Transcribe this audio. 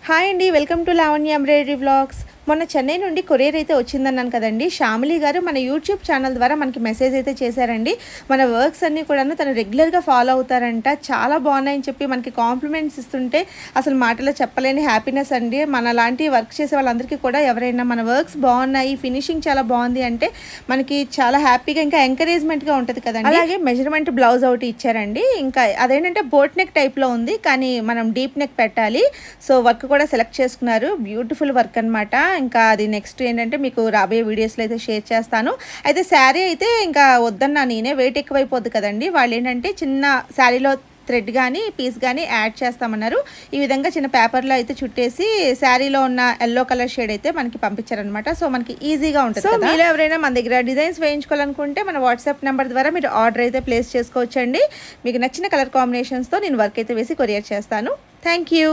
Hi అండి, welcome to Lavanya embroidery vlogs. మొన్న చెన్నై నుండి కొరియర్ అయితే వచ్చిందన్నాను కదండి. శ్యామిలి గారు మన యూట్యూబ్ ఛానల్ ద్వారా మనకి మెసేజ్ అయితే చేశారండి. మన వర్క్స్ అన్నీ కూడాను తను రెగ్యులర్గా ఫాలో అవుతారంట. చాలా బాగున్నాయని చెప్పి మనకి కాంప్లిమెంట్స్ ఇస్తుంటే అసలు మాటలో చెప్పలేని హ్యాపీనెస్ అండి. మన లాంటి వర్క్ చేసే వాళ్ళందరికీ కూడా ఎవరైనా మన వర్క్స్ బాగున్నాయి, ఫినిషింగ్ చాలా బాగుంది అంటే మనకి చాలా హ్యాపీగా ఇంకా ఎంకరేజ్మెంట్గా ఉంటుంది కదండి. అలాగే మెజర్మెంట్ బ్లౌజ్ ఒకటి ఇచ్చారండి. ఇంకా అదేంటంటే బోట్ నెక్ టైప్లో ఉంది, కానీ మనం డీప్ నెక్ పెట్టాలి. సో వర్క్ కూడా సెలెక్ట్ చేసుకున్నారు. బ్యూటిఫుల్ వర్క్ అనమాట. ఇంకా అది నెక్స్ట్ ఏంటంటే మీకు రాబోయే వీడియోస్లో అయితే షేర్ చేస్తాను. అయితే శారీ అయితే ఇంకా వద్దన్నా, నేనే వెయిట్ ఎక్కువైపోద్ది కదండి. వాళ్ళు ఏంటంటే చిన్న శారీలో థ్రెడ్ కానీ పీస్ కానీ యాడ్ చేస్తామన్నారు. ఈ విధంగా చిన్న పేపర్లో అయితే చుట్టేసి శారీలో ఉన్న ఎల్లో కలర్ షేడ్ అయితే మనకి పంపించారనమాట. సో మనకి ఈజీగా ఉంటుంది. సో మీరు ఎవరైనా మన దగ్గర డిజైన్స్ వేయించుకోవాలనుకుంటే మన వాట్సాప్ నెంబర్ ద్వారా మీరు ఆర్డర్ అయితే ప్లేస్ చేసుకోవచ్చండి. మీకు నచ్చిన కలర్ కాంబినేషన్స్తో నేను వర్క్ అయితే వేసి కొరియర్ చేస్తాను. Thank you.